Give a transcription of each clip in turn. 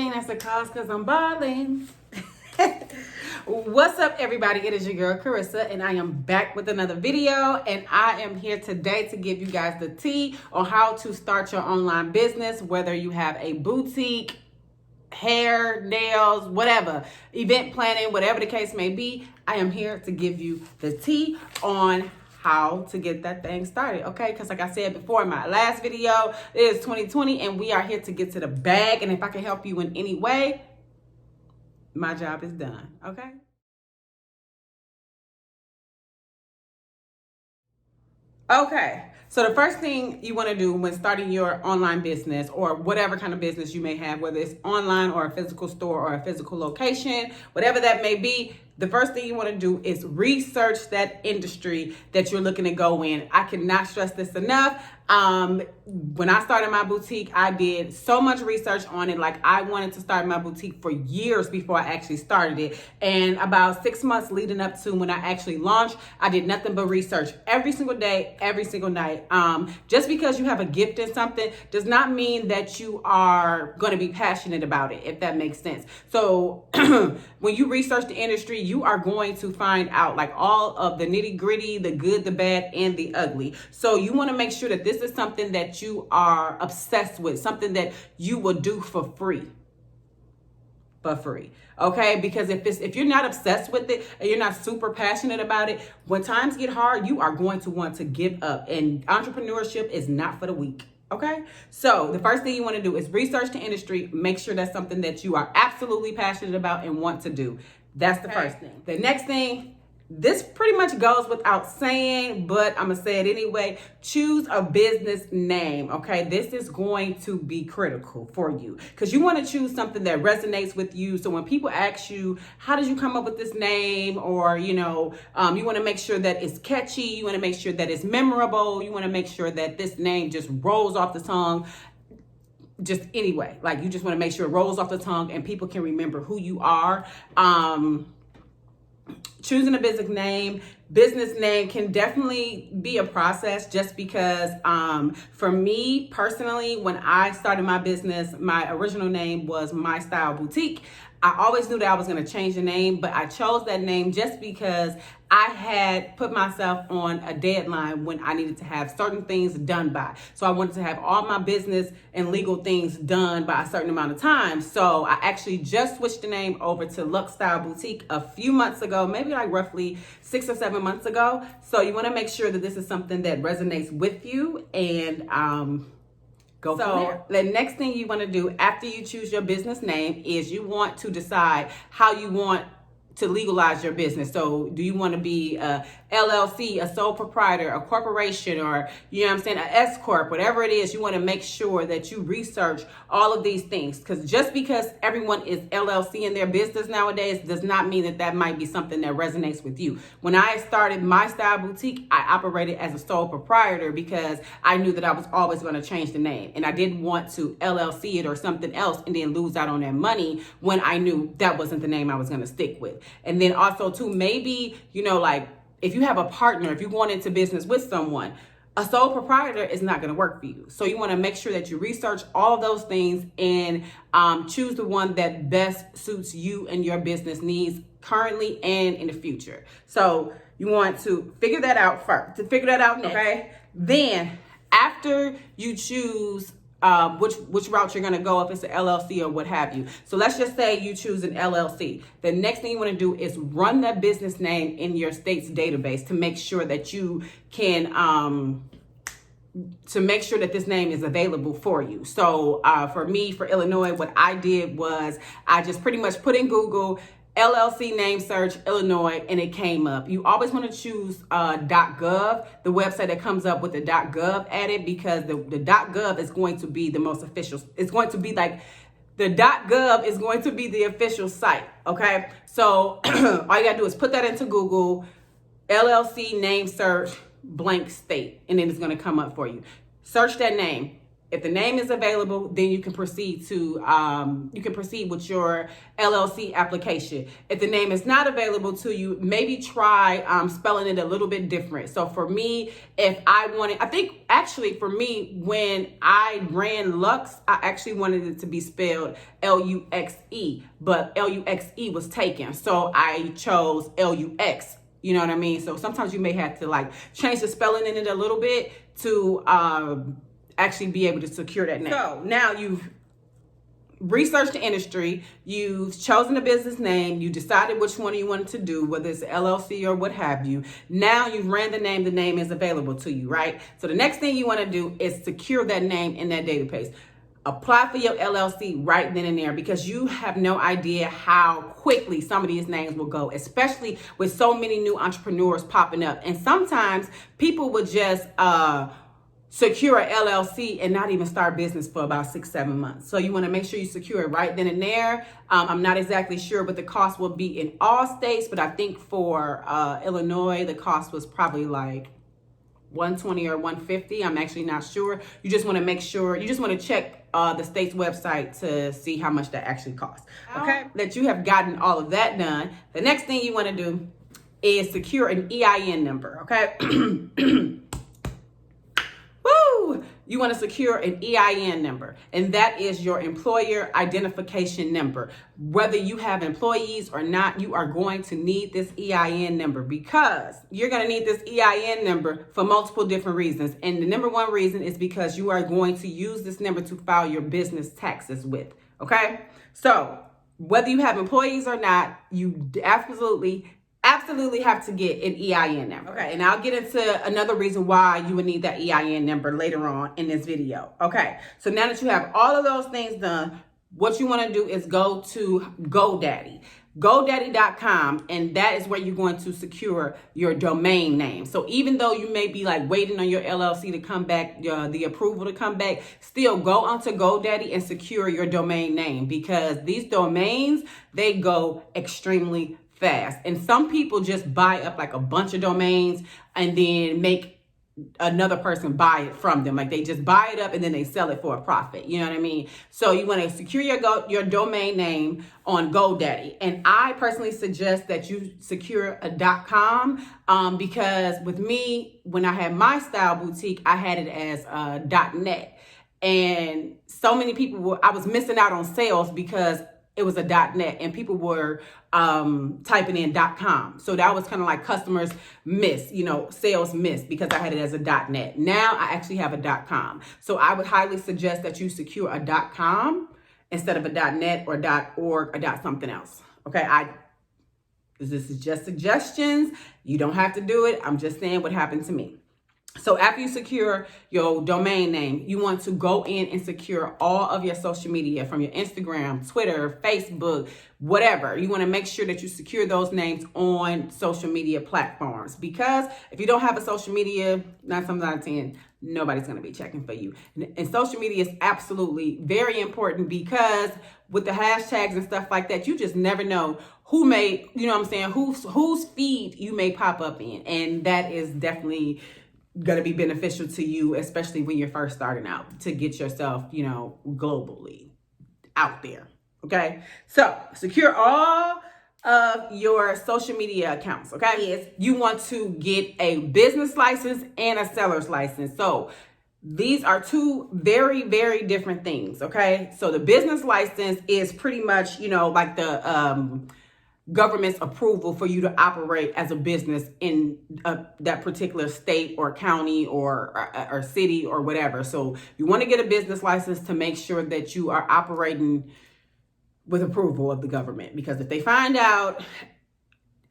can't answer calls because I'm balling. What's up, everybody? It is your girl Carissa, and I am back with another video. And I am here today to give you guys the tea on how to start your online business, whether you have a boutique, hair, nails, whatever, event planning, whatever the case may be. I am here to give you the tea on how to get that thing started, okay? Because like I said before in my last video, it is 2020 and we are here to get to the bag. And if I can help you in any way, my job is done, okay? Okay, so the first thing you want to do when starting your online business or whatever kind of business you may have, whether it's online or a physical store or a physical location, whatever that may be, the first thing you want to do is research that industry that you're looking to go in. I cannot stress this enough. When I started my boutique, I did so much research on it. Like, I wanted to start my boutique for years before I actually started it. And about 6 months leading up to when I actually launched, I did nothing but research every single day, every single night. Just because you have a gift in something does not mean that you are going to be passionate about it, if that makes sense. So when you research the industry, you are going to find out like all of the nitty gritty, the good, the bad, and the ugly. So you want to make sure that this is something that you are obsessed with, something that you will do for free. Okay? Because if you're not obsessed with it and you're not super passionate about it, when times get hard, you are going to want to give up. And entrepreneurship is not for the weak. Okay, so the first thing you want to do is research the industry. Make sure that's something that you are absolutely passionate about and want to do. That's the first thing. The next thing, this pretty much goes without saying, but I'm gonna say it anyway. Choose a business name, okay? This is going to be critical for you because you want to choose something that resonates with you. So when people ask you, how did you come up with this name? Or, you want to make sure that it's catchy. You want to make sure that it's memorable. You want to make sure that this name just rolls off the tongue. Just anyway, like, you just want to make sure it rolls off the tongue and people can remember who you are. Choosing a business name can definitely be a process, just because for me personally, when I started my business, my original name was My Style Boutique. I always knew that I was going to change the name, but I chose that name just because I had put myself on a deadline when I needed to have certain things done by. So I wanted to have all my business and legal things done by a certain amount of time. So I actually just switched the name over to Lux Style Boutique a few months ago, maybe like roughly 6 or 7 months ago. So you want to make sure that this is something that resonates with you and go from there. The next thing you want to do after you choose your business name is you want to decide how you want to legalize your business. So do you want to be a LLC, a sole proprietor, a corporation, or, an S corp, whatever it is, you want to make sure that you research all of these things. Because just because everyone is LLC in their business nowadays does not mean that that might be something that resonates with you. When I started My Style Boutique, I operated as a sole proprietor because I knew that I was always going to change the name. And I didn't want to LLC it or something else and then lose out on that money when I knew that wasn't the name I was going to stick with. And then also too, maybe, if you have a partner, if you're going into business with someone, a sole proprietor is not going to work for you. So you want to make sure that you research all of those things and choose the one that best suits you and your business needs currently and in the future. So you want to figure that out first, next. Okay? Then after you choose which route you're going to go, if it's an LLC or what have you. So let's just say you choose an LLC. The next thing you want to do is run that business name in your state's database to make sure that you can, to make sure that this name is available for you. So for me, for Illinois, what I did was I just pretty much put in Google LLC name search Illinois, and it came up. You always want to choose .gov, the website that comes up with the .gov added, because the .gov is going to be the most official. It's going to be like the .gov is going to be the official site. Okay, so all you gotta do is put that into Google, LLC name search blank state, and then it's going to come up for you. Search that name. If the name is available, then you can proceed with your LLC application. If the name is not available to you, maybe try spelling it a little bit different. So for me, when I ran Lux, I actually wanted it to be spelled Luxe, but Luxe was taken. So I chose Lux. You know what I mean? So sometimes you may have to like change the spelling in it a little bit to actually be able to secure that name. So now you've researched the industry, you've chosen a business name, you decided which one you wanted to do, whether it's LLC or what have you. Now you've ran the name is available to you, right? So the next thing you want to do is secure that name in that database. Apply for your LLC right then and there, because you have no idea how quickly some of these names will go, especially with so many new entrepreneurs popping up. And sometimes people would just secure a LLC and not even start business for about 6-7 months. So you want to make sure you secure it right then and there. I'm not exactly sure what the cost will be in all states, but I think for Illinois, the cost was probably like $120 or $150. I'm actually not sure. You just want to make sure, you just want to check the state's website to see how much that actually costs. Okay, that you have gotten all of that done. The next thing you want to do is secure an EIN number, okay? Woo! You want to secure an EIN number, and that is your employer identification number. Whether you have employees or not, you are going to need this EIN number, because you're going to need this EIN number for multiple different reasons. And the number one reason is because you are going to use this number to file your business taxes with, okay? So whether you have employees or not, you absolutely have to get an EIN number. Okay, and I'll get into another reason why you would need that EIN number later on in this video. Okay, so now that you have all of those things done, what you want to do is go to GoDaddy. GoDaddy.com, and that is where you're going to secure your domain name. So even though you may be like waiting on your LLC to come back, the approval to come back, still go onto GoDaddy and secure your domain name, because these domains, they go extremely fast. And some people just buy up like a bunch of domains and then make another person buy it from them. Like they just buy it up and then they sell it for a profit. You know what I mean? So you want to secure your domain name on GoDaddy. And I personally suggest that you secure a .com because with me, when I had my style boutique, I had it as .net. And so many people I was missing out on sales because it was a .net and people were typing in .com. So that was kind of like customers miss, sales miss, because I had it as a .net. Now I actually have a .com. So I would highly suggest that you secure a .com instead of a .net or .org or .something else. Okay, this is just suggestions. You don't have to do it. I'm just saying what happened to me. So after you secure your domain name, you want to go in and secure all of your social media, from your Instagram, Twitter, Facebook, whatever. You want to make sure that you secure those names on social media platforms, because if you don't have a social media, 9 times out of 10, nobody's going to be checking for you. And social media is absolutely very important, because with the hashtags and stuff like that, you just never know who may, whose feed you may pop up in. And that is definitely going to be beneficial to you, especially when you're first starting out, to get yourself, globally out there. Okay. So secure all of your social media accounts. Okay. Yes. You want to get a business license and a seller's license. So these are two very, very different things. Okay. So the business license is pretty much, like the, government's approval for you to operate as a business in that particular state or county or city or whatever. So you want to get a business license to make sure that you are operating with approval of the government, because if they find out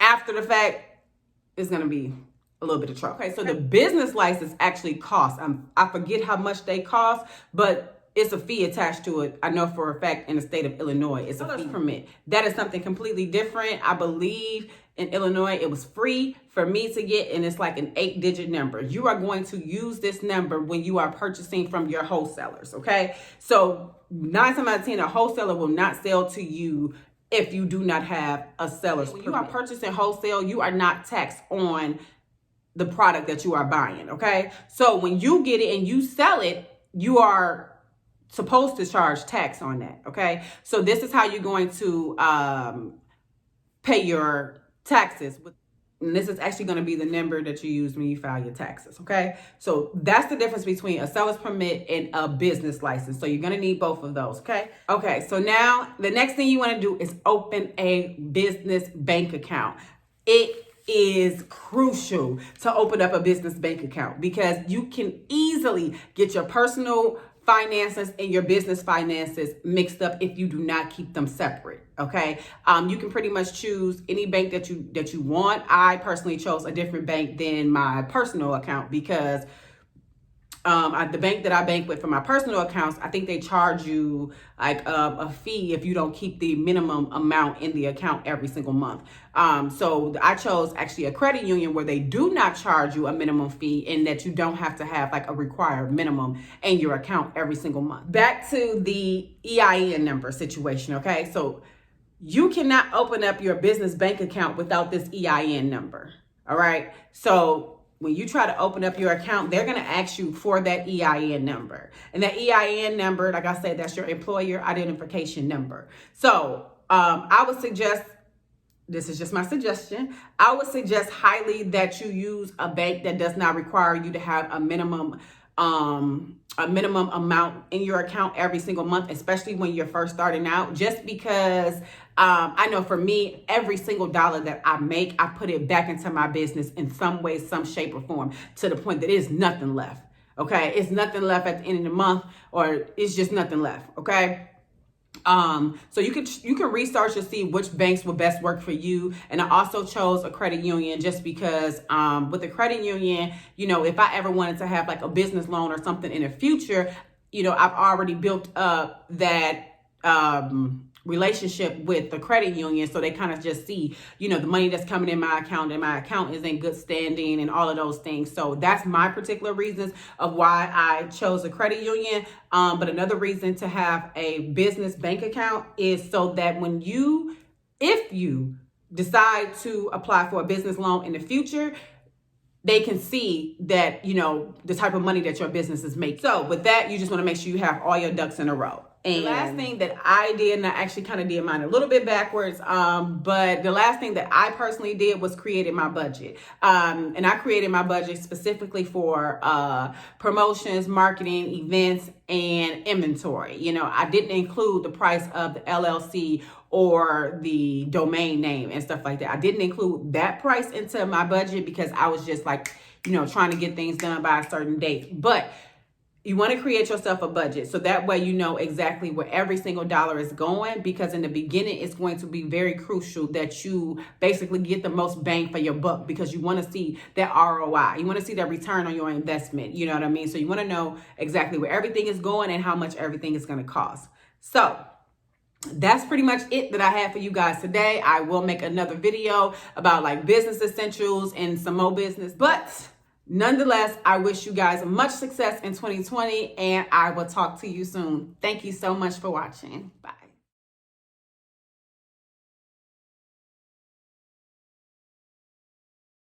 after the fact, it's going to be a little bit of trouble. Okay, so the business license actually costs, I forget how much they cost, but it's a fee attached to it. I know for a fact in the state of Illinois, it's a fee permit. That is something completely different. I believe in Illinois, it was free for me to get, and it's like an 8-digit number. You are going to use this number when you are purchasing from your wholesalers, okay? So 9 times out of 10, a wholesaler will not sell to you if you do not have a seller's permit. When you are purchasing wholesale, you are not taxed on the product that you are buying, okay? So when you get it and you sell it, you are supposed to charge tax on that, okay? So this is how you're going to pay your taxes. And this is actually going to be the number that you use when you file your taxes, okay? So that's the difference between a seller's permit and a business license. So you're going to need both of those, okay? Okay, so now the next thing you want to do is open a business bank account. It is crucial to open up a business bank account because you can easily get your personal finances and your business finances mixed up if you do not keep them separate. Okay, you can pretty much choose any bank that you want. I personally chose a different bank than my personal account because the bank that I bank with for my personal accounts, I think they charge you like a fee if you don't keep the minimum amount in the account every single month. So I chose actually a credit union where they do not charge you a minimum fee and that you don't have to have like a required minimum in your account every single month. Back to the EIN number situation, okay? So you cannot open up your business bank account without this EIN number, all right? So when you try to open up your account, they're going to ask you for that EIN number. And that EIN number, like I said, that's your employer identification number. So I would suggest, this is just my suggestion, I would suggest highly that you use a bank that does not require you to have a minimum amount in your account every single month, especially when you're first starting out, just because I know for me, every single dollar that I make, I put it back into my business in some way, some shape or form, to the point that there's nothing left. Okay, it's nothing left at the end of the month, or it's just nothing left. Okay. So you can research and see which banks will best work for you. And I also chose a credit union just because with a credit union, you know, if I ever wanted to have like a business loan or something in the future, you know, I've already built up that relationship with the credit union, so they kind of just see, you know, the money that's coming in my account, and my account is in good standing and all of those things. So that's my particular reasons of why I chose a credit union. But another reason to have a business bank account is so that if you decide to apply for a business loan in the future, they can see that, you know, the type of money that your business is making. So with that, you just want to make sure you have all your ducks in a row. And the last thing that I did, and I actually kind of did mine a little bit backwards, but the last thing that I personally did was created my budget. And I created my budget specifically for promotions, marketing, events, and inventory. You know, I didn't include the price of the LLC or the domain name and stuff like that. I didn't include that price into my budget because I was just like, you know, trying to get things done by a certain date. But you want to create yourself a budget so that way you know exactly where every single dollar is going, because in the beginning it's going to be very crucial that you basically get the most bang for your buck, because you want to see that ROI. You want to see that return on your investment. You know what I mean? So you want to know exactly where everything is going and how much everything is going to cost. So that's pretty much it that I have for you guys today. I will make another video about like business essentials and some more business, but nonetheless, I wish you guys much success in 2020, and I will talk to you soon. Thank you so much for watching. Bye.